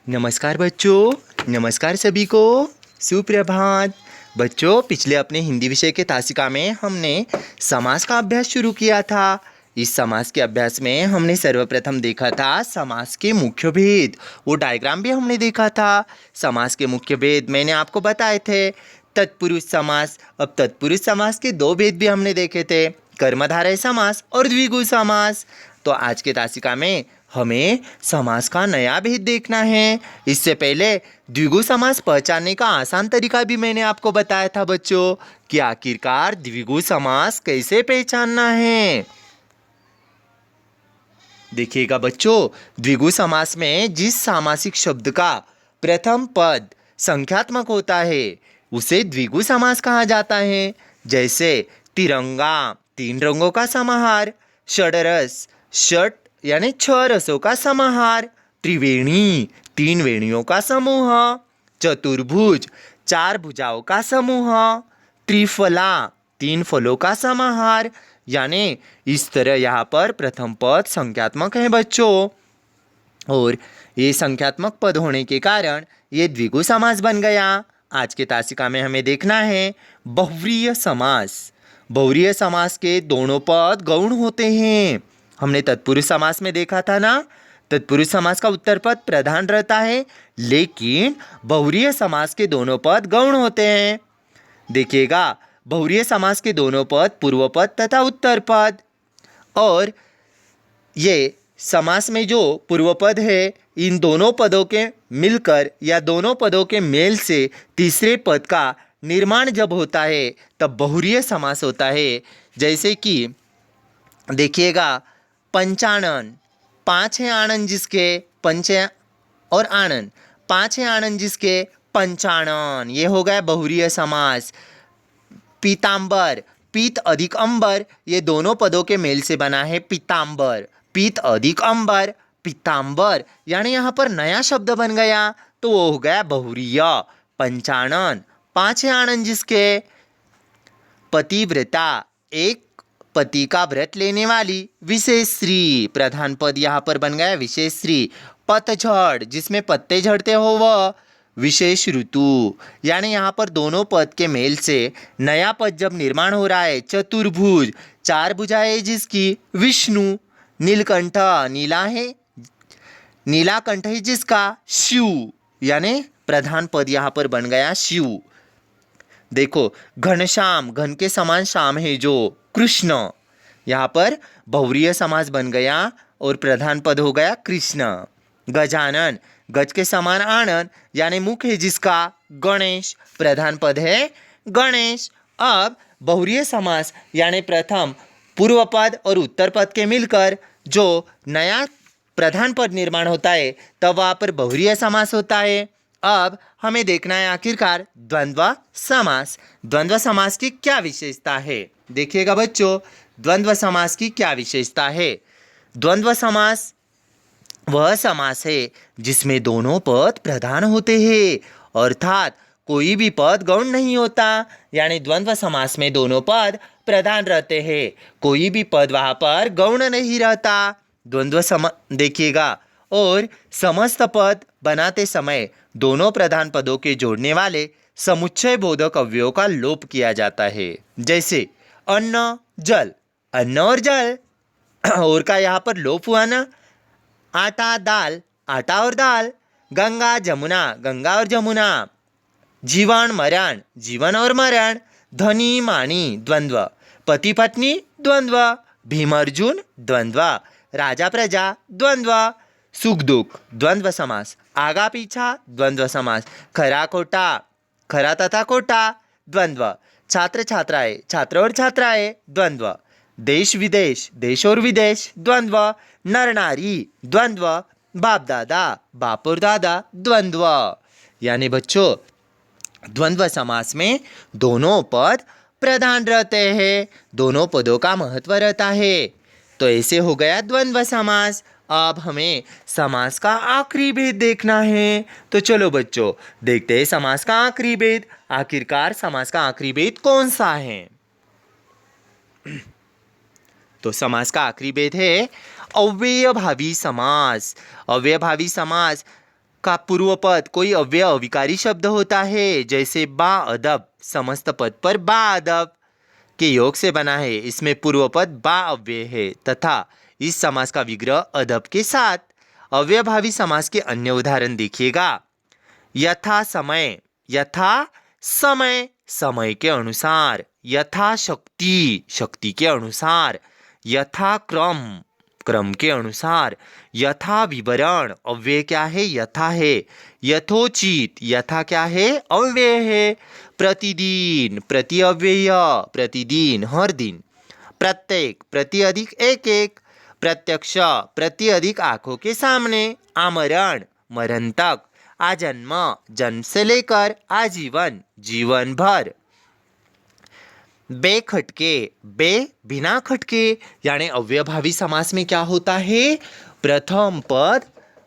नमस्कार बच्चों, नमस्कार सभी को। सुप्रभात बच्चों। पिछले अपने हिंदी विषय के तासिका में हमने समास का अभ्यास शुरू किया था। इस समास के अभ्यास में हमने सर्वप्रथम देखा था समास के मुख्य भेद। वो डायग्राम भी हमने देखा था। समास के मुख्य भेद मैंने आपको बताए थे। तत्पुरुष समास। अब तत्पुरुष समास के दो भेद भी हमने देखे थे, कर्मधारय समास और द्विगु समास। तो आज के तासिका में हमें समास का नया भेद देखना है। इससे पहले द्विगु समास पहचानने का आसान तरीका भी मैंने आपको बताया था बच्चों, कि आखिरकार द्विगु समास कैसे पहचानना है। देखिएगा बच्चों, द्विगु समास में जिस सामासिक शब्द का प्रथम पद संख्यात्मक होता है उसे द्विगु समास कहा जाता है। जैसे तिरंगा, तीन रंगों का समाहार। षडरस, षट यानी छह रसों का समाहार। त्रिवेणी, तीन वेणियों का समूह। चतुर्भुज, चार भुजाओं का समूह। त्रिफला, तीन फलों का समाहार। यानी इस तरह यहाँ पर प्रथम पद संख्यात्मक है बच्चों, और ये संख्यात्मक पद होने के कारण ये द्विगु समास बन गया। आज के तासिका में हमें देखना है बहुव्रीहि समास। बहुव्रीहि समास के दोनों पद गौण होते हैं। हमने तत्पुरुष समास में देखा था ना, तत्पुरुष समास का उत्तर पद प्रधान रहता है, लेकिन बहुव्रीहि समास के दोनों पद गौण होते हैं। देखिएगा, बहुव्रीहि समास के दोनों पद पूर्व पद तथा उत्तर पद, और ये समास में जो पूर्व पद है इन दोनों पदों के मिलकर या दोनों पदों के मेल से तीसरे पद का निर्माण जब होता है तब बहुव्रीहि समास होता है। जैसे कि देखिएगा, पंचानन, पाँच है आनंद जिसके, पंच और आनंद, पाँच है आनंद जिसके, पंचानन, ये हो गया बहुव्रीहि समास। पीतांबर, पीत अधिक अंबर, ये दोनों पदों के मेल से बना है पीतांबर। पीत अधिक अंबर, पीतांबर, यानी यहाँ पर नया शब्द बन गया तो वो हो गया बहुव्रीहि। पंचानन, पाँच है आनंद जिसके। पतिव्रता, एक पति का व्रत लेने वाली विशेष स्त्री, प्रधान पद यहाँ पर बन गया विशेष स्त्री। पतझड़, जिसमें पत्ते झड़ते हो वह विशेष ऋतु, यानी यहाँ पर दोनों पद के मेल से नया पद जब निर्माण हो रहा है। चतुर्भुज, चार भुजाएं जिसकी, विष्णु। नीलकंठ, नीला है, नीला कंठ है जिसका, शिव, यानी प्रधान पद यहाँ पर बन गया शिव। देखो, घनश्याम, घन के समान श्याम है जो, कृष्ण, यहाँ पर बहुव्रीहि समास बन गया और प्रधान पद हो गया कृष्ण। गजानन, गज के समान आनंद, यानी मुख है जिसका, गणेश, प्रधान पद है गणेश। अब बहुव्रीहि समास यानी प्रथम पूर्व पद और उत्तर पद के मिलकर जो नया प्रधान पद निर्माण होता है तब वहाँ पर बहुव्रीहि समास होता है। अब हमें देखना है आखिरकार द्वंद्व समास। द्वंद्व समास की क्या विशेषता है, देखिएगा बच्चों, द्वंद्व समास की क्या विशेषता है। द्वंद्व समास वह समास है जिसमें दोनों पद प्रधान होते हैं, अर्थात कोई भी पद गौण नहीं होता। यानी द्वंद्व समास में दोनों पद प्रधान रहते हैं, कोई भी पद वहाँ पर गौण नहीं रहता। द्वंद्व देखिएगा, और समस्त पद बनाते समय दोनों प्रधान पदों के जोड़ने वाले समुच्चय बोधक अवयवों का लोप किया जाता है। जैसे अन्न, जल, अन्न और जल, और का यहाँ पर लोप हुआ ना। आटा, दाल, आटा और दाल। गंगा, जमुना, गंगा और जमुना। जीवन, मरण, जीवन और मरण। धनी, मानी, द्वंद्व। पति, पत्नी, द्वंद्व। भीम, अर्जुन, द्वंद्व। राजा, प्रजा, द्वंद्व। सुख, दुख, द्वंद्व समास। आगा, पीछा, द्वंद्व समास। खरा, खोटा, खरा तथा खोटा, द्वंद्व। छात्र, छात्राएं, छात्र और छात्राएं, द्वंद्व। देश, विदेश, देश और विदेश, द्वंद्व। नर, नारी, द्वंद्व। बाप, दादा, बाप और दादा, द्वंद्व। यानी बच्चों, द्वंद्व समास में दोनों पद प्रधान रहते हैं, दोनों पदों का महत्व रहता है। तो ऐसे हो गया द्वंद्व समास। अब हमें समास का आखिरी भेद देखना है। तो चलो बच्चों, देखते हैं समास का आखिरी भेद। आखिरकार समास का आखिरी भेद कौन सा है। तो समास का आखिरी भेद है अव्ययभावी समास। अव्ययभावी समास का पूर्व पद कोई अव्यय अविकारी शब्द होता है, जैसे बा अदब समस्त पद पर बा अदब के योग से बना है। इसमें पूर्व पद बा अव्यय है तथा इस समास का विग्रह अदब के साथ। अव्ययभावी समास के अन्य उदाहरण देखिएगा। यथा समय, यथा समय समय के अनुसार, यथा शक्ति शक्ति के अनुसार, यथा क्रम क्रम के अनुसार, यथा विवरण अव्यय क्या है, यथा है, यथोचित यथा क्या है, अव्यय है, प्रतिदिन प्रति अव्यय प्रतिदिन हर दिन, प्रत्येक प्रति अधिक एक एक, प्रत्यक्ष प्रति अधिक आंखों के सामने, आमरण मरण तक, आजन्म जन्म से लेकर आजीवन जीवन भर, बे खटके बे बिना खटके। यानी अव्ययभावी समास में क्या होता है, प्रथम पद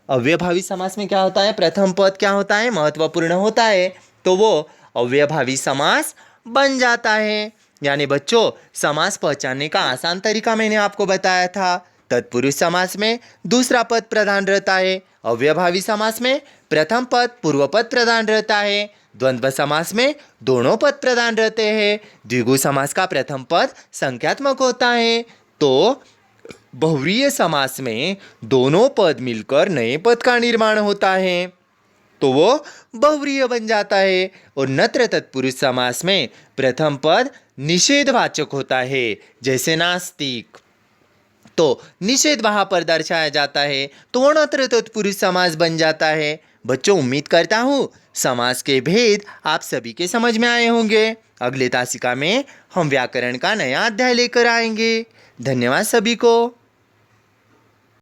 अव्ययभावी समास में क्या होता है, प्रथम पद क्या होता है, महत्वपूर्ण होता है, तो वो अव्ययभावी समास बन जाता है। यानी बच्चों समास पहचानने का आसान तरीका मैंने आपको बताया था। तत्पुरुष समास में दूसरा पद प्रधान रहता है, अव्ययभावी समास में प्रथम पद पूर्व पद प्रधान रहता है, द्वंद्व समास में दोनों पद प्रधान रहते हैं, द्विगु समास का प्रथम पद संख्यात्मक होता है, तो बहुव्रीहि समास में दोनों पद मिलकर नए पद का निर्माण होता है, तो वो बहुव्रीहि बन जाता है। और नत्र तत्पुरुष समास में प्रथम पद निषेधवाचक होता है, जैसे नास्तिक, तो निषेध वहां पर दर्शाया जाता है, तो वो नत्र तत्पुरुष समास बन जाता है। बच्चों उम्मीद करता हूँ समास के भेद आप सभी के समझ में आए होंगे। अगले तासिका में हम व्याकरण का नया अध्याय लेकर आएंगे। धन्यवाद सभी को।